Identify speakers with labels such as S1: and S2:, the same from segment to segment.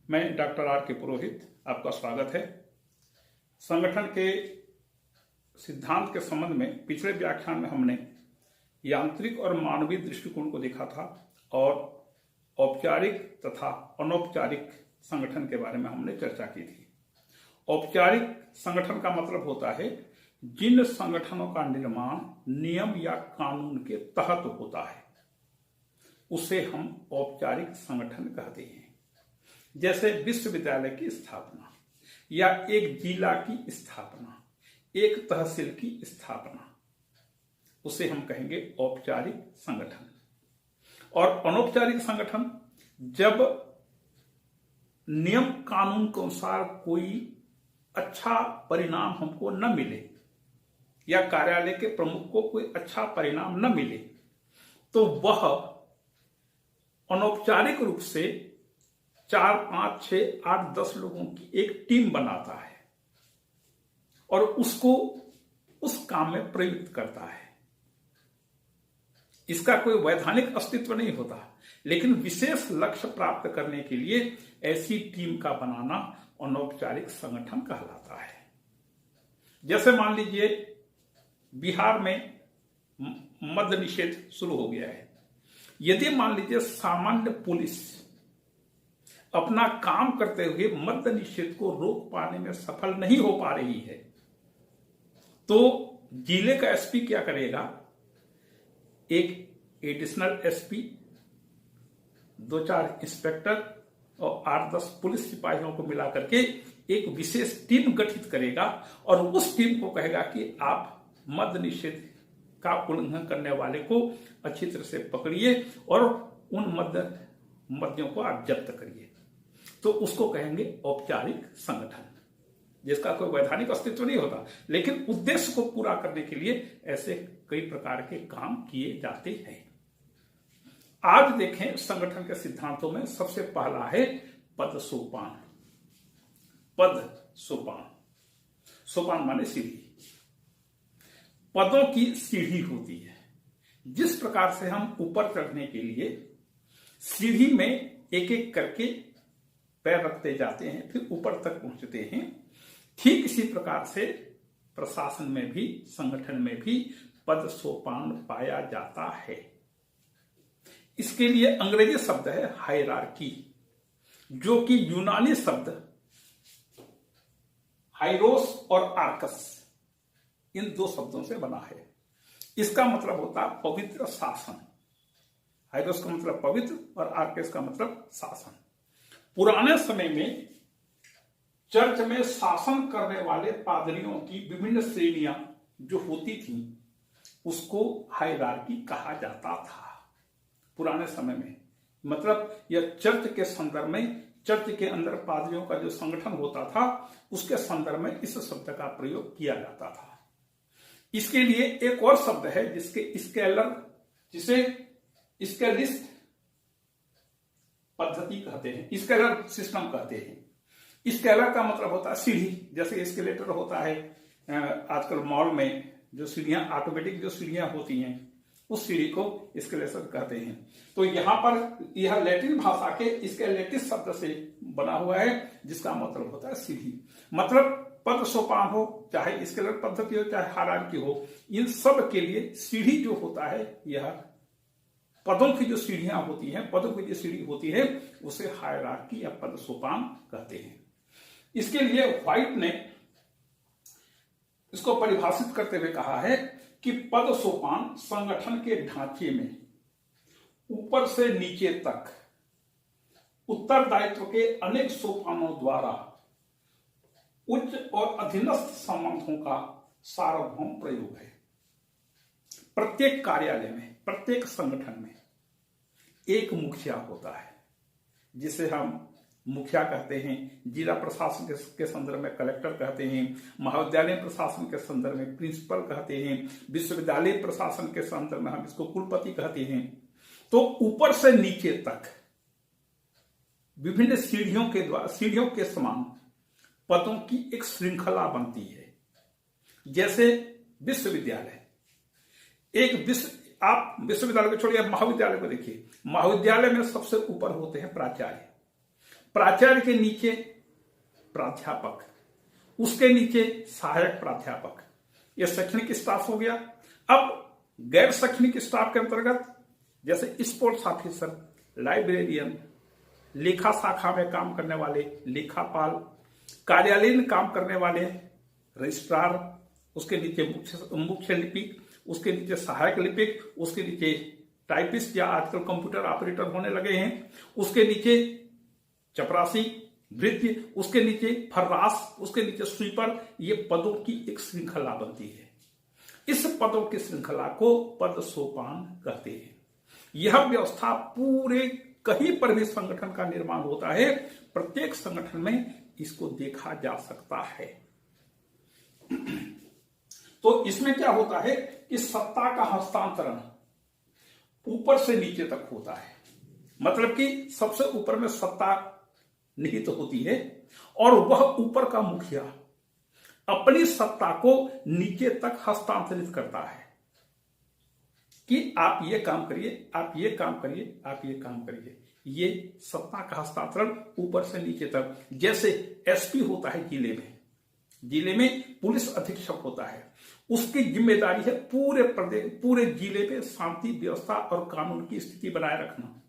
S1: मैं doctor R के पुरोहित, आपका स्वागत है। संगठन के सिद्धांत के संबंध में पिछले व्याख्यान में हमने यांत्रिक और मानवीय दृष्टिकोण को देखा था और औपचारिक तथा अनौपचारिक संगठन के बारे में हमने चर्चा की थी। औपचारिक संगठन का मतलब होता है जिन संगठनों का निर्माण नियम या कानून के तहत होता है, उसे हम औपचारिक संगठन कहते हैं। जैसे विश्वविद्यालय की स्थापना या एक जिला की स्थापना, एक तहसील की स्थापना, उसे हम कहेंगे औपचारिक संगठन। और अनौपचारिक संगठन जब नियम कानून के अनुसार कोई अच्छा परिणाम हमको न मिले या कार्यालय के प्रमुख को कोई अच्छा परिणाम न मिले, तो वह अनौपचारिक रूप से 4, 5, 6, 8, 10 लोगों की एक टीम बनाता है और उसको उस काम में प्रयुक्त करता है। इसका कोई वैधानिक अस्तित्व नहीं होता, लेकिन विशेष लक्ष्य प्राप्त करने के लिए ऐसी टीम का बनाना अनौपचारिक संगठन कहलाता है। जैसे मान लीजिए बिहार में मद्य निषेध शुरू हो गया है। यदि मान लीजिए सामान्य पुलिस अपना काम करते हुए मद्य निषेध को रोक पाने में सफल नहीं हो पा रही है, तो जिले का एसपी क्या करेगा? एक एडिशनल एसपी, 2-4 इंस्पेक्टर और 8-10 पुलिस सिपाहियों को मिलाकर के एक विशेष टीम गठित करेगा और उस टीम को कहेगा कि आप मद्य निषेध का उल्लंघन करने वाले को अच्छी तरह से पकड़िए और उन मद्यों को आप जब्त करिए। तो उसको कहेंगे औपचारिक संगठन, जिसका कोई वैधानिक अस्तित्व नहीं होता, लेकिन उद्देश्य को पूरा करने के लिए ऐसे कई प्रकार के काम किए जाते हैं। आज देखें संगठन के सिद्धांतों में सबसे पहला है पद सोपान। पद सोपान, सोपान माने सीढ़ी। पदों की सीढ़ी होती है। जिस प्रकार से हम ऊपर चढ़ने के लिए सीढ़ी में एक एक करके पैर रखते जाते हैं, फिर ऊपर तक पहुंचते हैं, ठीक इसी प्रकार से प्रशासन में भी, संगठन में भी पद सोपान पाया जाता है। इसके लिए अंग्रेजी शब्द है हायरार्की, जो कि यूनानी शब्द हाइरोस और आर्कस, इन 2 शब्दों से बना है। इसका मतलब होता है पवित्र शासन। हाइरोस का मतलब पवित्र और आर्कस का मतलब शासन। पुराने समय में चर्च में शासन करने वाले पादरियों की विभिन्न श्रेणियां जो होती थीं, उसको हायरार्की कहा जाता था पुराने समय में। मतलब यह चर्च के संदर्भ में, चर्च के अंदर पादरियों का जो संगठन होता था, उसके संदर्भ में इस शब्द का प्रयोग किया जाता था। इसके लिए एक और शब्द है जिसके स्केलर, जिसे स्केलिस्ट पद्धति कहते हैं, स्केलर सिस्टम कहते हैं। स्केलर का मतलब होता है सीढ़ी। जैसे एस्केलेटर होता है, आजकल मॉल में जो सीढ़ियां, ऑटोमेटिक जो सीढ़ियां होती हैं, उस सीढ़ी को स्केलेटर कहते हैं। तो यहां पर यह लैटिन भाषा के स्केलेटिस शब्द से बना हुआ है, जिसका मतलब होता है सीढ़ी। मतलब पद सोपान हो, चाहे स्केलर पद्धति हो, चाहे हायरार्की हो, इन सब के लिए सीढ़ी जो होता है, यह पदों की जो सीढ़ियां होती हैं, पदों की जो सीढ़ी होती है, उसे हायरार्की या पद सोपान कहते हैं। इसके लिए व्हाइट ने इसको परिभाषित करते हुए कहा है कि पद सोपान संगठन के ढांचे में ऊपर से नीचे तक उत्तरदायित्व के अनेक सोपानों द्वारा उच्च और अधीनस्थ संबंधों का सार्वभौम प्रयोग है। प्रत्येक कार्यालय में, प्रत्येक संगठन में एक मुखिया होता है, जिसे हम मुखिया कहते हैं। जिला प्रशासन के संदर्भ में कलेक्टर कहते हैं, महाविद्यालय प्रशासन के संदर्भ में प्रिंसिपल कहते हैं, विश्वविद्यालय प्रशासन के संदर्भ में हम इसको कुलपति कहते हैं। तो ऊपर से नीचे तक विभिन्न सीढ़ियों के द्वारा, सीढ़ियों के समान पदों की एक श्रृंखला बनती है। जैसे विश्वविद्यालय, आप विश्वविद्यालय को छोड़िए, महाविद्यालय को देखिए। महाविद्यालय में सबसे ऊपर होते हैं प्राचार्य। प्राचार्य के नीचे प्राध्यापक, उसके नीचे सहायक प्राध्यापक, यह शैक्षणिक स्टाफ हो गया। अब गैर शैक्षणिक स्टाफ के अंतर्गत जैसे स्पोर्ट्स ऑफिसर, लाइब्रेरियन, लेखा शाखा में काम करने वाले लेखापाल, कार्यालयीन काम करने वाले रजिस्ट्रार, उसके नीचे मुख्य लिपिक, उसके नीचे सहायक लिपिक, उसके नीचे टाइपिस्ट या आजकल कंप्यूटर ऑपरेटर होने लगे हैं, उसके नीचे चपरासी, भृत्य, उसके नीचे फर्रास, उसके नीचे स्वीपर। ये पदों की एक श्रृंखला बनती है। इस पदों की श्रृंखला को पद सोपान कहते हैं। यह व्यवस्था पूरे कहीं पर भी संगठन का निर्माण होता है, प्रत्येक संगठन में इसको देखा जा सकता है। तो इसमें क्या होता है कि सत्ता का हस्तांतरण ऊपर से नीचे तक होता है। मतलब कि सबसे ऊपर में सत्ता निहित होती है और वह ऊपर का मुखिया अपनी सत्ता को नीचे तक हस्तांतरित करता है कि आप ये काम करिए, आप ये काम करिए, आप ये काम करिए। ये सत्ता का हस्तांतरण ऊपर से नीचे तक। जैसे एसपी होता है जिले में पुलिस अधीक्षक होता है, उसकी जिम्मेदारी है पूरे जिले में शांति व्यवस्था और कानून की स्थिति बनाए रखना।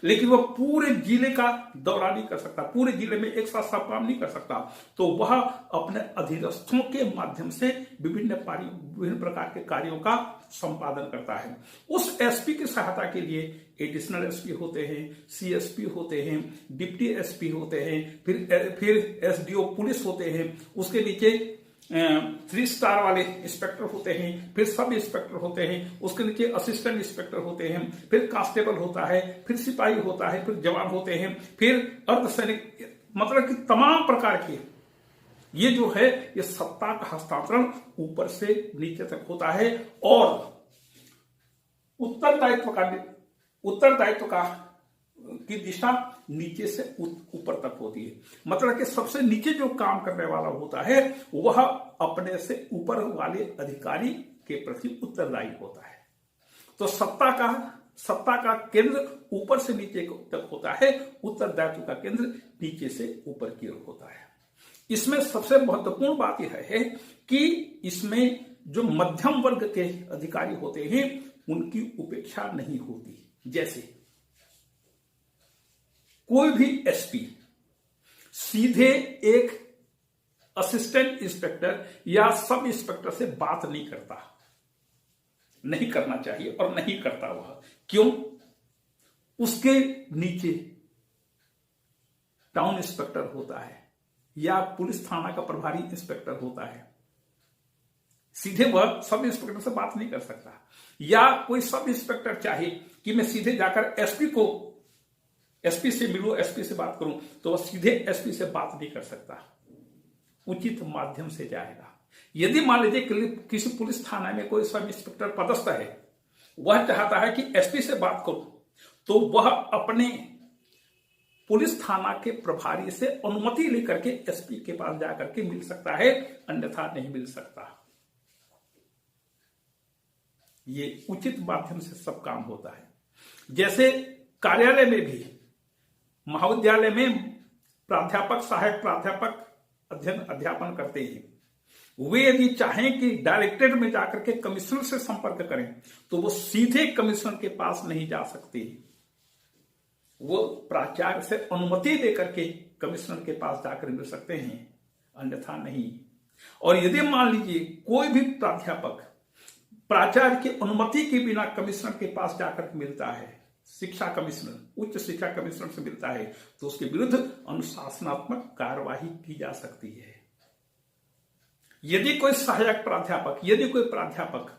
S1: लेकिन वह पूरे जिले का दौरा नहीं कर सकता, पूरे जिले में एक साथ सब काम नहीं कर सकता। तो वह अपने अधीनस्थों के माध्यम से विभिन्न प्रकार के कार्यों का संपादन करता है। उस एसपी की सहायता के लिए एडिशनल एसपी होते हैं, सीएसपी होते हैं, डिप्टी एसपी होते हैं, फिर एसडीओ पुलिस होते हैं, उसके नीचे 3 स्टार वाले इंस्पेक्टर होते हैं, फिर सब इंस्पेक्टर होते हैं, उसके नीचे असिस्टेंट इंस्पेक्टर होते हैं, फिर कांस्टेबल होता है, फिर सिपाही होता है, फिर जवान होते हैं, फिर अर्धसैनिक। मतलब कि तमाम प्रकार के ये जो है ये सत्ता का हस्तांतरण ऊपर से नीचे तक होता है। और उत्तरदायित्व का की दिशा नीचे से ऊपर तक होती है। मतलब कि सबसे नीचे जो काम करने वाला होता है वह अपने से ऊपर वाले अधिकारी के प्रति उत्तरदायी होता है। तो सत्ता का केंद्र ऊपर से नीचे तक होता है, उत्तरदायित्व का केंद्र नीचे से ऊपर की ओर होता है। इसमें सबसे महत्वपूर्ण बात यह है कि इसमें जो मध्यम वर्ग के अधिकारी होते हैं उनकी उपेक्षा नहीं होती। जैसे कोई भी एसपी सीधे एक असिस्टेंट इंस्पेक्टर या सब इंस्पेक्टर से बात नहीं करता, नहीं करना चाहिए और नहीं करता। वह क्यों? उसके नीचे टाउन इंस्पेक्टर होता है या पुलिस थाना का प्रभारी इंस्पेक्टर होता है, सीधे वह सब इंस्पेक्टर से बात नहीं कर सकता। या कोई सब इंस्पेक्टर चाहे कि मैं सीधे जाकर एसपी से मिलूं, एसपी से बात करूं, तो वह सीधे एसपी से बात नहीं कर सकता, उचित माध्यम से जाएगा। यदि मान लीजिए किसी पुलिस थाना में कोई सब इंस्पेक्टर पदस्थ है, वह चाहता है कि एसपी से बात करूं, तो वह अपने पुलिस थाना के प्रभारी से अनुमति लेकर के एसपी के पास जाकर के मिल सकता है, अन्यथा नहीं मिल सकता। ये उचित माध्यम से सब काम होता है। जैसे कार्यालय में भी, महाविद्यालय में प्राध्यापक, सहायक प्राध्यापक अध्यापन करते हैं। वे यदि चाहें कि डायरेक्टरेट में जाकर के कमिश्नर से संपर्क करें तो वो सीधे कमिश्नर के पास नहीं जा सकते, वो प्राचार्य से अनुमति लेकर के कमिश्नर के पास जाकर मिल सकते हैं, अन्यथा नहीं। और यदि मान लीजिए कोई भी प्राध्यापक प्राचार्य की अनुमति के बिना कमिश्नर के पास जाकर मिलता है, शिक्षा कमिश्नर, उच्च शिक्षा कमिश्नर से मिलता है, तो उसके विरुद्ध अनुशासनात्मक कार्यवाही की जा सकती है। यदि कोई सहायक प्राध्यापक, यदि कोई प्राध्यापक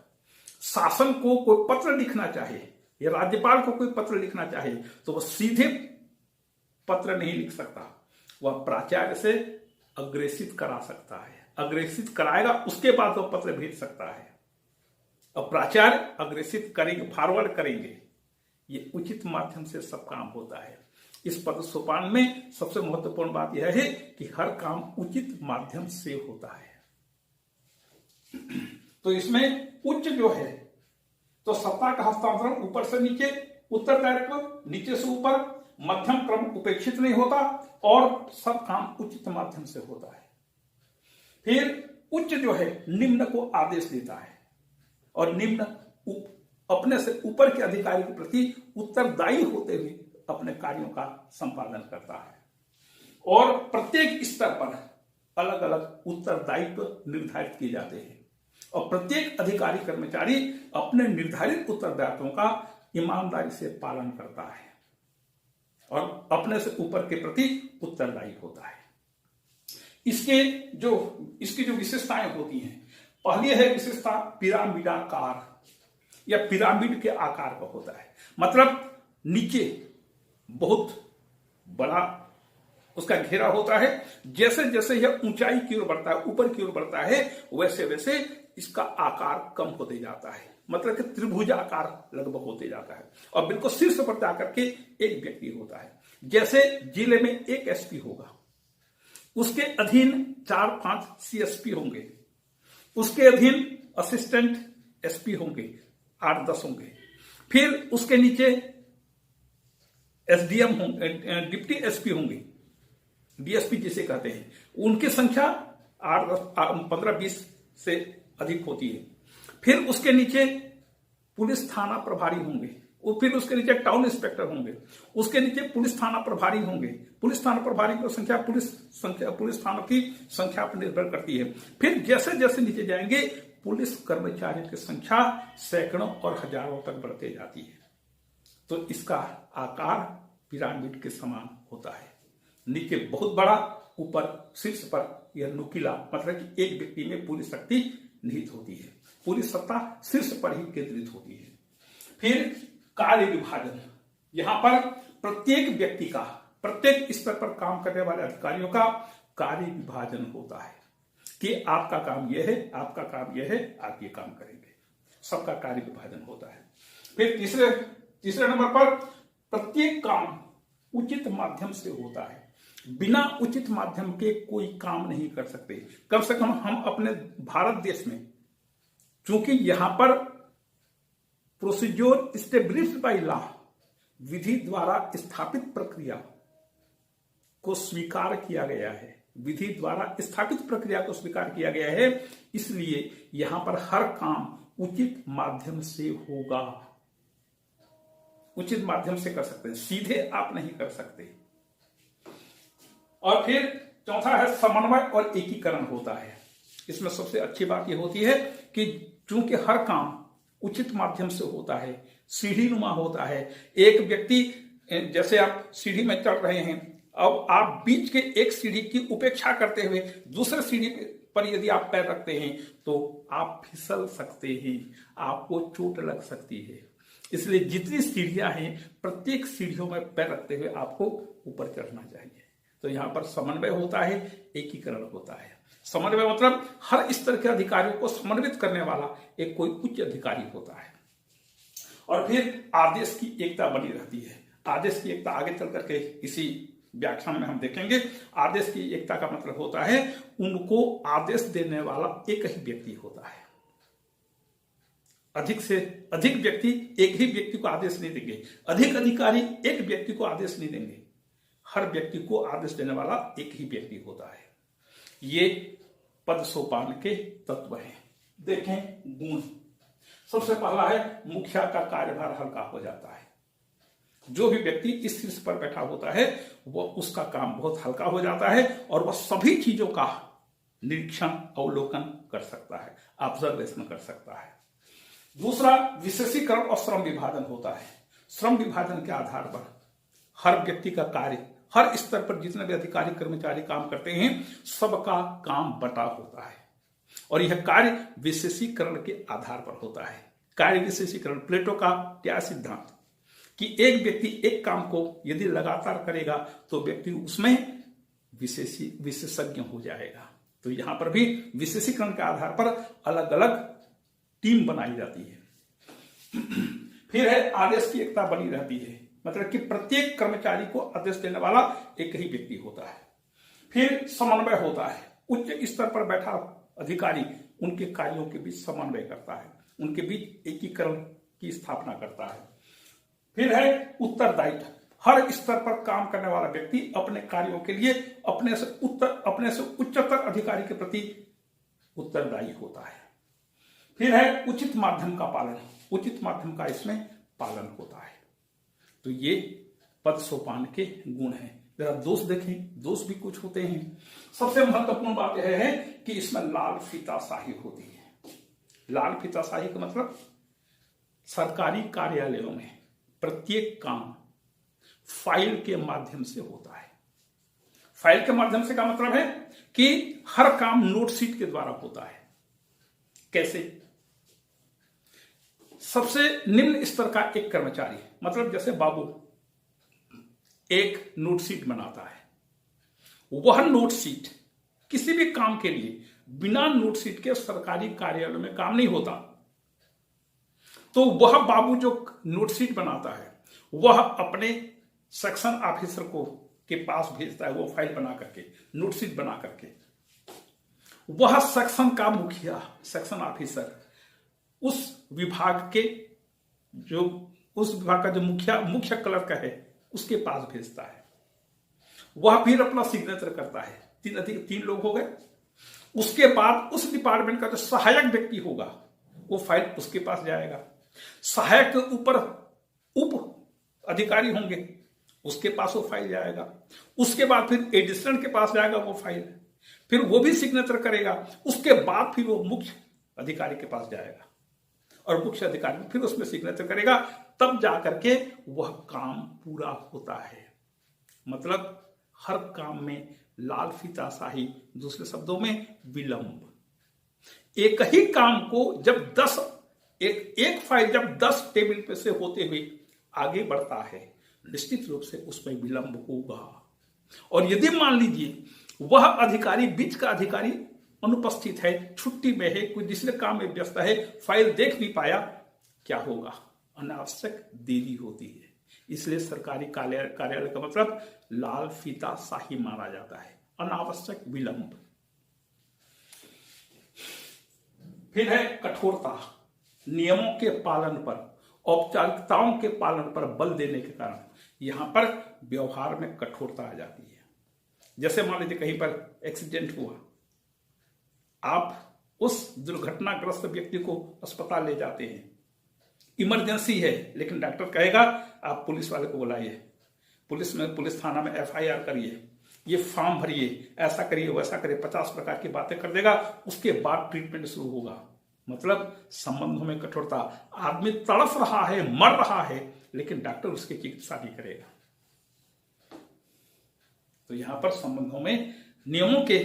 S1: शासन को कोई पत्र लिखना चाहे या राज्यपाल को कोई पत्र लिखना चाहे तो वह सीधे पत्र नहीं लिख सकता, वह प्राचार्य से अग्रेसित करा सकता है। अग्रेसित कराएगा, उसके बाद वह पत्र भेज सकता है। अब प्राचार्य अग्रेसित करेंगे, फॉरवर्ड करेंगे। ये उचित माध्यम से सब काम होता है। इस पद सोपान में सबसे महत्वपूर्ण बात यह है कि हर काम उचित माध्यम से होता है। तो इसमें उच्च जो है तो सत्ता का हस्तांतरण ऊपर से नीचे, उत्तरदायित्व नीचे से ऊपर, मध्यम क्रम उपेक्षित नहीं होता और सब काम उचित माध्यम से होता है। फिर उच्च जो है निम्न को आदेश देता है और निम्न अपने से ऊपर के अधिकारी के प्रति उत्तरदायी होते हुए अपने कार्यों का संपादन करता है और प्रत्येक स्तर पर अलग अलग उत्तरदायित्व निर्धारित किए जाते हैं और प्रत्येक अधिकारी कर्मचारी अपने निर्धारित उत्तरदायित्वों का ईमानदारी से पालन करता है और अपने से ऊपर के प्रति उत्तरदायी होता है। इसकी जो विशेषताएं होती हैं, पहली है विशेषता पिरामिडाकार या पिरामिड के आकार का होता है। मतलब नीचे बहुत बड़ा उसका घेरा होता है, जैसे जैसे यह ऊंचाई की ओर बढ़ता है, ऊपर की ओर बढ़ता है, वैसे वैसे इसका आकार कम होते जाता है। मतलब कि त्रिभुजाकार लगभग होते जाता है और बिल्कुल शीर्ष पर जाकर के एक व्यक्ति होता है। जैसे जिले में एक एसपी होगा, उसके अधीन 4-5 सीएसपी होंगे, उसके अधीन असिस्टेंट एसपी होंगे, 8-10 होंगे, फिर उसके नीचे एसडीएम होंगे, डिप्टी एसपी होंगे, डीएसपी जिसे कहते हैं, उनकी संख्या 15-20 से अधिक होती है। फिर उसके नीचे पुलिस थाना प्रभारी होंगे, फिर उसके नीचे टाउन इंस्पेक्टर होंगे, उसके नीचे पुलिस थाना प्रभारी होंगे। पुलिस थाना प्रभारी की संख्या पुलिस थानों की संख्या पर निर्भर करती है। फिर जैसे जैसे नीचे जाएंगे पुलिस कर्मचारियों की संख्या सैकड़ों और हजारों तक बढ़ते जाती है। तो इसका आकार पिरामिड के समान होता है, नीचे बहुत बड़ा, ऊपर शीर्ष पर यह नुकीला, मतलब कि एक व्यक्ति में पूरी शक्ति निहित होती है, पूरी सत्ता शीर्ष पर ही केंद्रित होती है। फिर कार्य विभाजन, यहां पर प्रत्येक व्यक्ति का, प्रत्येक स्तर पर काम करने वाले अधिकारियों का कार्य विभाजन होता है कि आपका काम यह है, आपका काम यह है, आप ये काम करेंगे, सबका कार्य विभाजन होता है। फिर तीसरे नंबर पर प्रत्येक काम उचित माध्यम से होता है। बिना उचित माध्यम के कोई काम नहीं कर सकते। कम से कम हम अपने भारत देश में, चूंकि यहां पर प्रोसीजर एस्टेब्लिश्ड बाय लॉ, विधि द्वारा स्थापित प्रक्रिया को स्वीकार किया गया है, विधि द्वारा स्थापित प्रक्रिया को स्वीकार किया गया है, इसलिए यहां पर हर काम उचित माध्यम से होगा। उचित माध्यम से कर सकते हैं, सीधे आप नहीं कर सकते। और फिर चौथा है समन्वय और एकीकरण होता है। इसमें सबसे अच्छी बात यह होती है कि चूंकि हर काम उचित माध्यम से होता है, सीढ़ी नुमा होता है। एक व्यक्ति, जैसे आप सीढ़ी में चढ़ रहे हैं, अब आप बीच के एक सीढ़ी की उपेक्षा करते हुए दूसरे सीढ़ी पर यदि आप पैर रखते हैं तो आप फिसल सकते हैं, आपको चोट लग सकती है। इसलिए जितनी सीढ़ियां हैं, प्रत्येक सीढ़ियों में पैर रखते हुए आपको ऊपर चढ़ना चाहिए। तो यहां पर समन्वय होता है, एकीकरण होता है। समन्वय मतलब हर स्तर के अधिकारियों को समन्वित करने वाला एक कोई उच्च अधिकारी होता है। और फिर आदेश की एकता बनी रहती है। आदेश की एकता आगे चल करके इसी व्याख्यान में हम देखेंगे। आदेश की एकता का मतलब होता है उनको आदेश देने वाला एक ही व्यक्ति होता है। अधिक से अधिक व्यक्ति एक ही व्यक्ति को आदेश नहीं देंगे, अधिक अधिकारी एक व्यक्ति को आदेश नहीं देंगे। हर व्यक्ति को आदेश देने वाला एक ही व्यक्ति होता है। ये पद सोपान के तत्व हैं। देखें गुण, सबसे पहला है मुखिया का कार्यभार हल्का हो जाता है। जो भी व्यक्ति इस शीर्ष पर बैठा होता है वह उसका काम बहुत हल्का हो जाता है और वह सभी चीजों का निरीक्षण, अवलोकन कर सकता है, ऑब्जर्वेशन कर सकता है। दूसरा विशेषीकरण और श्रम विभाजन होता है। श्रम विभाजन के आधार पर हर व्यक्ति का कार्य, हर स्तर पर जितने भी अधिकारी कर्मचारी काम करते हैं, सबका काम बटा होता है और यह कार्य विशेषीकरण के आधार पर होता है। कार्य विशेषीकरण, प्लेटो का क्या सिद्धांत कि एक व्यक्ति एक काम को यदि लगातार करेगा तो व्यक्ति उसमें विशेषज्ञ हो जाएगा। तो यहां पर भी विशेषीकरण के आधार पर अलग अलग टीम बनाई जाती है। फिर है आदेश की एकता बनी रहती है, मतलब कि प्रत्येक कर्मचारी को आदेश देने वाला एक ही व्यक्ति होता है। फिर समन्वय होता है। उच्च स्तर पर बैठा अधिकारी उनके कार्यों के बीच समन्वय करता है, उनके बीच एकीकरण की स्थापना करता है। फिर है उत्तरदायित्व। हर स्तर पर काम करने वाला व्यक्ति अपने कार्यों के लिए अपने से उच्चतर अधिकारी के प्रति उत्तरदायी होता है। फिर है उचित माध्यम का पालन। उचित माध्यम का इसमें पालन होता है। तो ये पद सोपान के गुण हैं। जरा दोष देखें, दोष भी कुछ होते हैं। सबसे महत्वपूर्ण बात यह है कि इसमें लाल फीताशाही होती है। लाल फीताशाही का मतलब सरकारी कार्यालयों में प्रत्येक काम फाइल के माध्यम से होता है। फाइल के माध्यम से का मतलब है कि हर काम नोटशीट के द्वारा होता है। कैसे? सबसे निम्न स्तर का एक कर्मचारी, मतलब जैसे बाबू, एक नोटशीट बनाता है। वह नोटशीट किसी भी काम के लिए बिना नोटशीट के सरकारी कार्यालय में काम नहीं होता। तो वह बाबू जो नोटशीट बनाता है वह अपने सेक्शन ऑफिसर को के पास भेजता है। वो फाइल बना करके, नोटशीट बना करके, वह सेक्शन का मुखिया, सेक्शन ऑफिसर उस विभाग का जो मुख्य क्लर्क है उसके पास भेजता है। वह फिर अपना सिग्नेचर करता है। तीन लोग हो गए। उसके बाद उस डिपार्टमेंट का जो सहायक व्यक्ति होगा वो फाइल उसके पास जाएगा। सहायक के ऊपर उप अधिकारी होंगे, उसके पास वो फाइल जाएगा। उसके बाद फिर एडिशनल के पास जाएगा वो फाइल, फिर वो भी सिग्नेचर करेगा। उसके बाद फिर वो मुख्य अधिकारी के पास जाएगा और मुख्य अधिकारी फिर उसमें सिग्नेचर करेगा। तब जाकर के वह काम पूरा होता है। मतलब हर काम में लाल फीताशाही, दूसरे शब्दों में विलंब। एक ही काम को जब एक फाइल जब 10 टेबल पे से होते हुए आगे बढ़ता है, निश्चित रूप से उसमें विलंब होगा। और यदि मान लीजिए वह अधिकारी, बीच का अधिकारी अनुपस्थित है, छुट्टी में है, कोई दूसरे काम में व्यस्त है, फाइल देख नहीं पाया, क्या होगा? अनावश्यक देरी होती है। इसलिए सरकारी कार्यालय का मतलब लाल फीताशाही माना जाता है, अनावश्यक विलंब। फिर है कठोरता। नियमों के पालन पर, औपचारिकताओं के पालन पर बल देने के कारण यहां पर व्यवहार में कठोरता आ जाती है। जैसे मान लीजिए कहीं पर एक्सीडेंट हुआ, आप उस दुर्घटनाग्रस्त व्यक्ति को अस्पताल ले जाते हैं, इमरजेंसी है, लेकिन डॉक्टर कहेगा आप पुलिस वाले को बुलाइए, पुलिस थाना में FIR करिए, ये फॉर्म भरिए, ऐसा करिए, वैसा करिए, 50 प्रकार की बातें कर देगा। उसके बाद ट्रीटमेंट शुरू होगा। मतलब संबंधों में कठोरता। आदमी तड़फ रहा है, मर रहा है, लेकिन डॉक्टर उसकी चिकित्सा नहीं करेगा। तो यहां पर संबंधों में नियमों के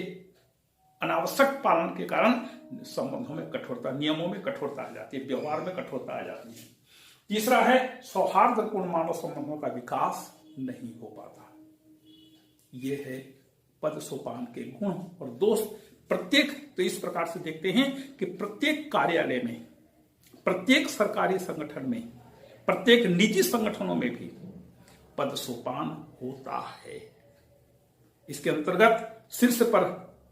S1: अनावश्यक पालन के कारण संबंधों में कठोरता, नियमों में कठोरता आ जाती है, व्यवहार में कठोरता आ जाती है। तीसरा है सौहार्दपूर्ण मानव संबंधों का विकास नहीं हो पाता। यह है पद सोपान के गुण और दोष। तो इस प्रकार से देखते हैं कि प्रत्येक कार्यालय में, प्रत्येक सरकारी संगठन में, प्रत्येक निजी संगठनों में भी पद सोपान होता है। इसके अंतर्गत शीर्ष पर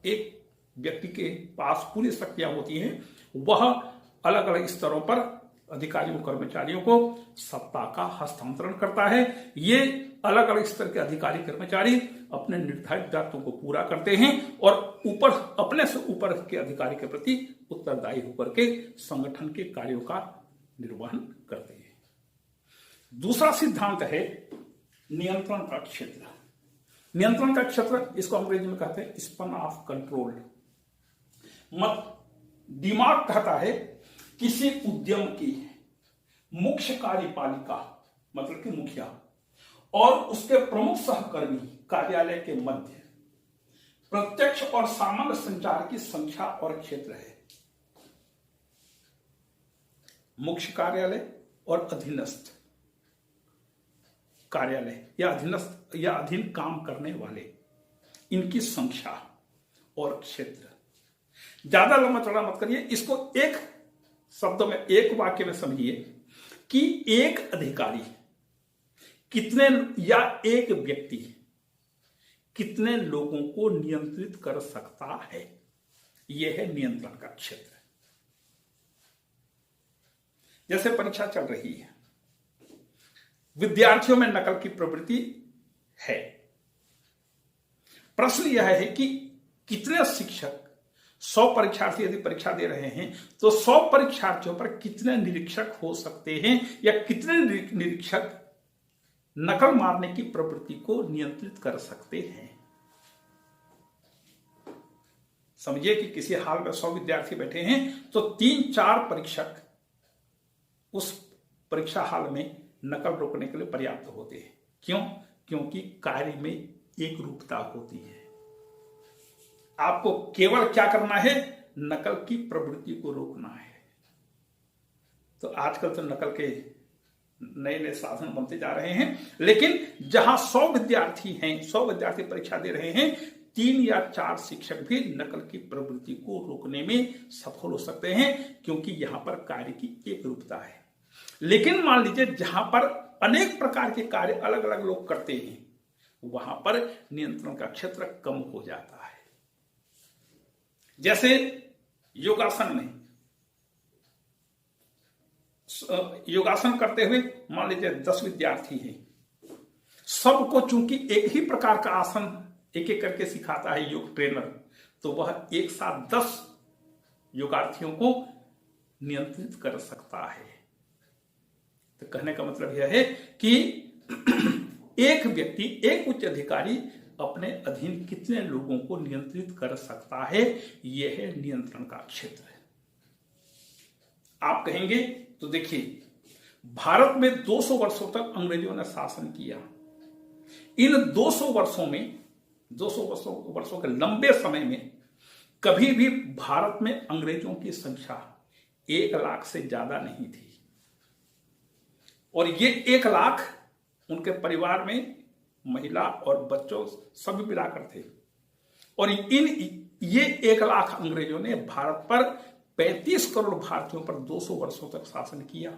S1: एक व्यक्ति के पास पूरी शक्तियां होती हैं। वह अलग अलग स्तरों पर अधिकारियों कर्मचारियों को सत्ता का हस्तांतरण करता है। ये अलग अलग स्तर के अधिकारी कर्मचारी अपने निर्धारित दायित्वों को पूरा करते हैं और अपने से ऊपर के अधिकारी के प्रति उत्तरदायी होकर के संगठन के कार्यों का निर्वहन करते हैं। दूसरा सिद्धांत है नियंत्रण का क्षेत्र। नियंत्रण का क्षेत्र, इसको अंग्रेजी में कहते हैं स्पन ऑफ कंट्रोल। दिमाग कहता है किसी उद्यम की मुख्य कार्यपालिका, मतलब कि मुखिया, और उसके प्रमुख सहकर्मी कार्यालय के मध्य प्रत्यक्ष और सामान्य संचार की संख्या और क्षेत्र है। मुख्य कार्यालय और अधीनस्थ कार्यालय या अधीनस्थ या अधीन काम करने वाले, इनकी संख्या और क्षेत्र। ज्यादा लंबा चौड़ा मत करिए, इसको एक शब्द में, एक वाक्य में समझिए कि एक अधिकारी कितने या एक व्यक्ति कितने लोगों को नियंत्रित कर सकता है। यह है नियंत्रण का क्षेत्र। जैसे परीक्षा चल रही है, विद्यार्थियों में नकल की प्रवृत्ति है। प्रश्न यह है कि कितने शिक्षक 100 परीक्षार्थी यदि परीक्षा दे रहे हैं तो 100 परीक्षार्थियों पर कितने निरीक्षक हो सकते हैं या कितने निरीक्षक नकल मारने की प्रवृत्ति को नियंत्रित कर सकते हैं। समझिए कि किसी हाल में 100 विद्यार्थी बैठे हैं तो 3-4 परीक्षक उस परीक्षा हाल में नकल रोकने के लिए पर्याप्त होते हैं। क्यों? क्योंकि कार्य में एक रूपता होती है। आपको केवल क्या करना है? नकल की प्रवृत्ति को रोकना है। तो आजकल तो नकल के नए नए साधन बनते जा रहे हैं, लेकिन जहां 100 विद्यार्थी हैं, 100 विद्यार्थी परीक्षा दे रहे हैं, 3 या 4 शिक्षक भी नकल की प्रवृत्ति को रोकने में सफल हो सकते हैं, क्योंकि यहां पर कार्य की एक रूपता है। लेकिन मान लीजिए जहां पर अनेक प्रकार के कार्य अलग अलग लोग करते हैं, वहां पर नियंत्रण का क्षेत्र कम हो जाता है। जैसे योगासन में, योगासन करते हुए मान लीजिए 10 विद्यार्थी हैं, सबको चूंकि एक ही प्रकार का आसन एक एक करके सिखाता है योग ट्रेनर, तो वह एक साथ 10 योगार्थियों को नियंत्रित कर सकता है। तो कहने का मतलब यह है कि एक व्यक्ति, एक उच्च अधिकारी अपने अधीन कितने लोगों को नियंत्रित कर सकता है, यह है नियंत्रण का क्षेत्र। आप कहेंगे तो देखिए, भारत में 200 वर्षों तक अंग्रेजों ने शासन किया। इन 200 वर्षों में, 200 वर्षों के लंबे समय में कभी भी भारत में अंग्रेजों की संख्या 1 लाख से ज्यादा नहीं थी। और ये 1 लाख उनके परिवार में महिला और बच्चों सभी मिलाकर थे। और ये 1 लाख अंग्रेजों ने भारत पर 35 करोड़ भारतीयों पर 200 वर्षों तक शासन किया।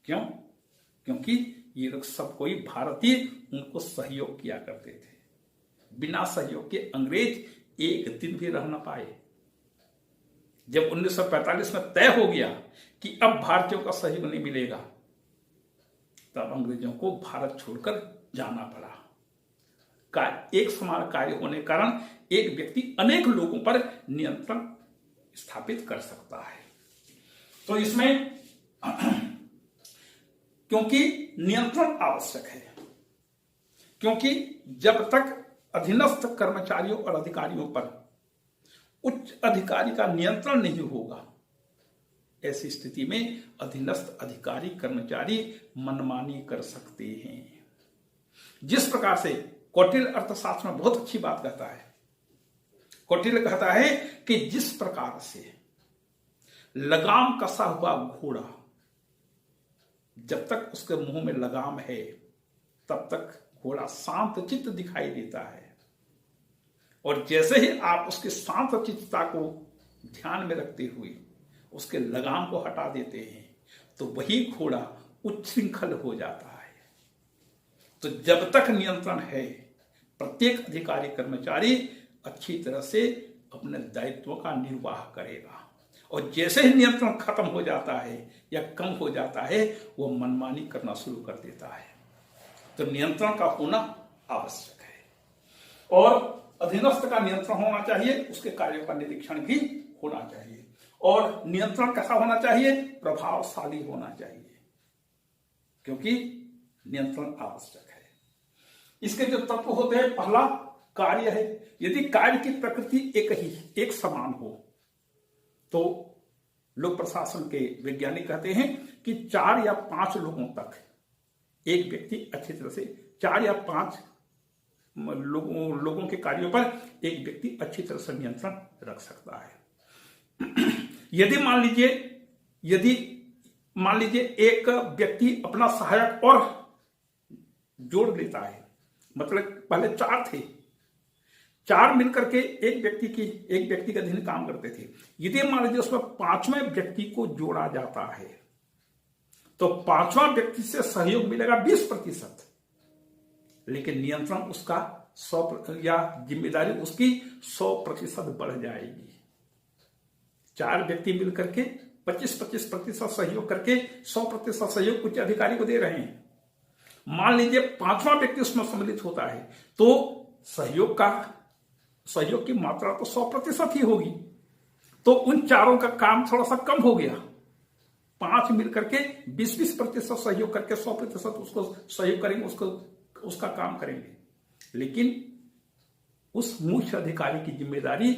S1: क्यों? क्योंकि ये लोग सब कोई भारतीय उनको सहयोग किया करते थे। बिना सहयोग के अंग्रेज एक दिन भी रह ना पाए। जब 1945 में तय हो गया कि अब भारतीयों का सहयोग नहीं मिलेगा, तब अंग्रेजों को भारत छोड़कर जाना पड़ा। एक समान कार्य होने के कारण एक व्यक्ति अनेक लोगों पर नियंत्रण स्थापित कर सकता है। तो इसमें क्योंकि नियंत्रण आवश्यक है, क्योंकि जब तक अधीनस्थ कर्मचारियों और अधिकारियों पर उच्च अधिकारी का नियंत्रण नहीं होगा, ऐसी स्थिति में अधीनस्थ अधिकारी कर्मचारी मनमानी कर सकते हैं। जिस प्रकार से कौटिल्य अर्थशास्त्र में बहुत अच्छी बात कहता है। कौटिल्य कहता है कि जिस प्रकार से लगाम कसा हुआ घोड़ा, जब तक उसके मुंह में लगाम है तब तक घोड़ा शांत चित्त दिखाई देता है, और जैसे ही आप उसकी शांत चित्तता को ध्यान में रखते हुए उसके लगाम को हटा देते हैं तो वही घोड़ा उच्छृंखल हो जाता है। तो जब तक नियंत्रण है, प्रत्येक अधिकारी कर्मचारी अच्छी तरह से अपने दायित्वों का निर्वाह करेगा, और जैसे ही नियंत्रण खत्म हो जाता है या कम हो जाता है, वो मनमानी करना शुरू कर देता है। तो नियंत्रण का होना आवश्यक है, और अधीनस्थ का नियंत्रण होना चाहिए, उसके कार्यों का निरीक्षण भी होना चाहिए। और नियंत्रण कैसा होना चाहिए? प्रभावशाली होना चाहिए, क्योंकि नियंत्रण आवश्यक है। इसके जो तत्व होते हैं, पहला कार्य है। यदि कार्य की प्रकृति एक समान हो तो लोक प्रशासन के वैज्ञानिक कहते हैं कि 4 या 5 लोगों तक एक व्यक्ति अच्छी तरह से, 4 या 5 लोगों के कार्यों पर एक व्यक्ति अच्छी तरह से नियंत्रण रख सकता है। यदि मान लीजिए एक व्यक्ति अपना सहायक और जोड़ लेता है, मतलब पहले 4 थे, 4 मिलकर के एक व्यक्ति के अधीन काम करते थे। यदि मान लीजिए उसमें 5वें व्यक्ति को जोड़ा जाता है तो 5वां व्यक्ति से सहयोग मिलेगा 20%, लेकिन नियंत्रण उसका 100 या जिम्मेदारी उसकी 100% बढ़ जाएगी। 4 व्यक्ति मिलकर के 25-25% सहयोग करके 100% सहयोग उच्च अधिकारी को दे रहे हैं। मान लीजिए 5वां व्यक्ति उसमें सम्मिलित होता है तो सहयोग की मात्रा तो 100% ही होगी। तो उन चारों का काम थोड़ा सा कम हो गया। 5 मिलकर के 20-20% सहयोग करके 100% उसको सहयोग करेंगे, उसका काम करेंगे। लेकिन उस मुख्य अधिकारी की जिम्मेदारी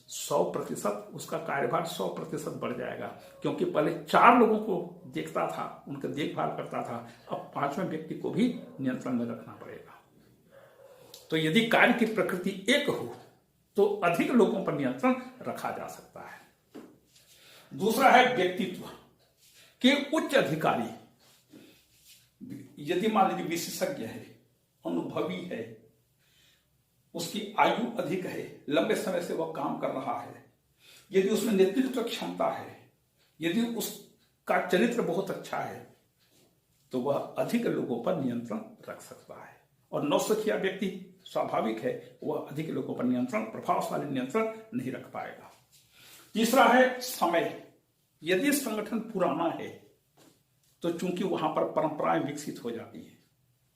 S1: 100%, उसका कार्यभार 100% बढ़ जाएगा, क्योंकि पहले 4 लोगों को देखता था, उनका देखभाल करता था, अब 5वें व्यक्ति को भी नियंत्रण में रखना पड़ेगा। तो यदि कार्य की प्रकृति एक हो तो अधिक लोगों पर नियंत्रण रखा जा सकता है। दूसरा है व्यक्तित्व के उच्च अधिकारी। यदि मान लीजिए विशेषज्ञ है, अनुभवी है, उसकी आयु अधिक है, लंबे समय से वह काम कर रहा है, यदि उसमें नेतृत्व क्षमता है, यदि उसका चरित्र बहुत अच्छा है, तो वह अधिक लोगों पर नियंत्रण रख सकता है। और नौसिखिया व्यक्ति स्वाभाविक है, वह अधिक लोगों पर नियंत्रण, प्रभावशाली नियंत्रण नहीं रख पाएगा। तीसरा है समय। यदि संगठन पुराना है तो चूंकि वहां पर परंपराएं विकसित हो जाती है,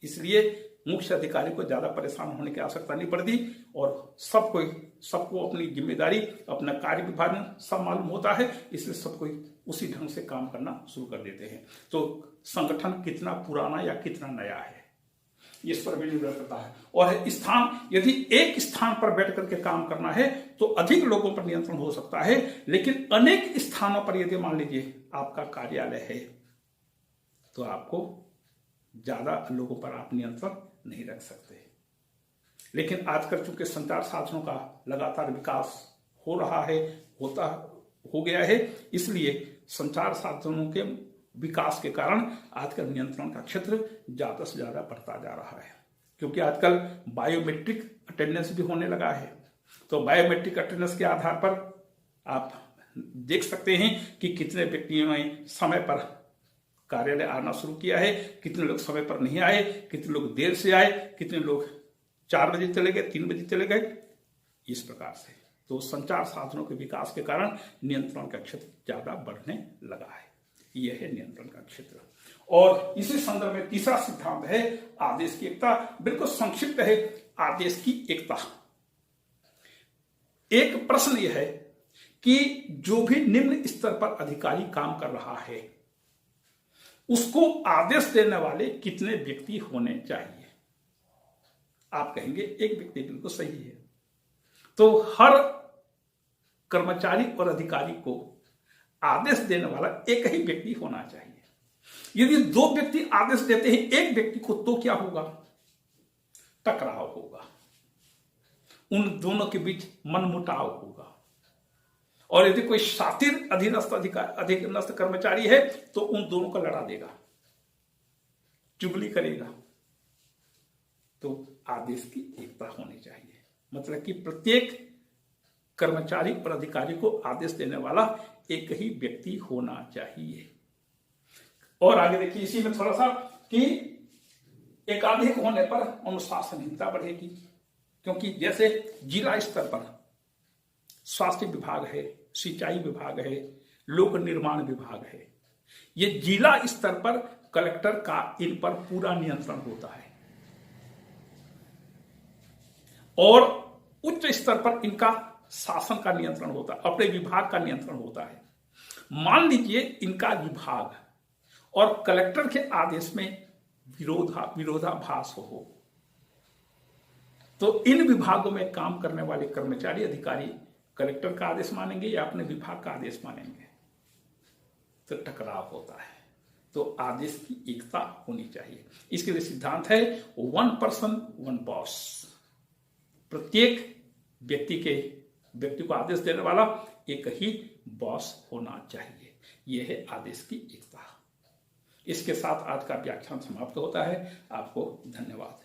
S1: इसलिए मुख्य अधिकारी को ज्यादा परेशान होने की आवश्यकता नहीं पड़ती और सबको अपनी जिम्मेदारी, अपना कार्य विभाजन सब मालूम होता है, इसलिए सब कोई उसी ढंग से काम करना शुरू कर देते हैं। तो संगठन कितना पुराना या कितना नया है, इस पर भी निर्भर करता है। और स्थान, यदि एक स्थान पर बैठ करके काम करना है तो अधिक लोगों पर नियंत्रण हो सकता है, लेकिन अनेक स्थानों पर यदि मान लीजिए आपका कार्यालय है तो आपको ज्यादा लोगों पर आप नियंत्रण नहीं रख सकते। लेकिन आजकल चूंकि संचार साधनों का लगातार विकास हो रहा है, हो गया है, इसलिए संचार साधनों के विकास के कारण आजकल नियंत्रण का क्षेत्र ज्यादा से ज्यादा बढ़ता जा रहा है, क्योंकि आजकल बायोमेट्रिक अटेंडेंस भी होने लगा है। तो बायोमेट्रिक अटेंडेंस के आधार पर आप देख सकते हैं कि कितने व्यक्तियों ने समय पर कार्यालय आना शुरू किया है, कितने लोग समय पर नहीं आए, कितने लोग देर से आए, कितने लोग 4 बजे चले गए, 3 बजे चले गए, इस प्रकार से। तो संचार साधनों के विकास के कारण नियंत्रण का क्षेत्र ज्यादा बढ़ने लगा है। यह है नियंत्रण का क्षेत्र। और इसी संदर्भ में तीसरा सिद्धांत है आदेश की एकता। बिल्कुल संक्षिप्त है आदेश की एकता। एक प्रश्न यह है कि जो भी निम्न स्तर पर अधिकारी काम कर रहा है उसको आदेश देने वाले कितने व्यक्ति होने चाहिए? आप कहेंगे एक व्यक्ति, बिल्कुल सही है। तो हर कर्मचारी और अधिकारी को आदेश देने वाला एक ही व्यक्ति होना चाहिए। यदि 2 व्यक्ति आदेश देते हैं एक व्यक्ति को तो क्या होगा? टकराव होगा, उन दोनों के बीच मनमुटाव होगा। और यदि कोई शातिर अधीनस्थ कर्मचारी है तो उन दोनों को लड़ा देगा, चुगली करेगा। तो आदेश की एकता होनी चाहिए, मतलब कि प्रत्येक कर्मचारी और अधिकारी को आदेश देने वाला एक ही व्यक्ति होना चाहिए। और आगे देखिए इसी में थोड़ा सा कि एकाधिक होने पर अनुशासनहीनता बढ़ेगी, क्योंकि जैसे जिला स्तर पर स्वास्थ्य विभाग है, सिंचाई विभाग है, लोक निर्माण विभाग है, ये जिला स्तर पर कलेक्टर का इन पर पूरा नियंत्रण होता है और उच्च स्तर पर इनका शासन का नियंत्रण होता है, अपने विभाग का नियंत्रण होता है। मान लीजिए इनका विभाग और कलेक्टर के आदेश में विरोधाभास हो तो इन विभागों में काम करने वाले कर्मचारी अधिकारी कलेक्टर का आदेश मानेंगे या अपने विभाग का आदेश मानेंगे, तो टकराव होता है। तो आदेश की एकता होनी चाहिए। इसके लिए सिद्धांत है 1 पर्सन 1 बॉस। प्रत्येक व्यक्ति को आदेश देने वाला एक ही बॉस होना चाहिए। यह है आदेश की एकता। इसके साथ आज का व्याख्यान समाप्त होता है। आपको धन्यवाद।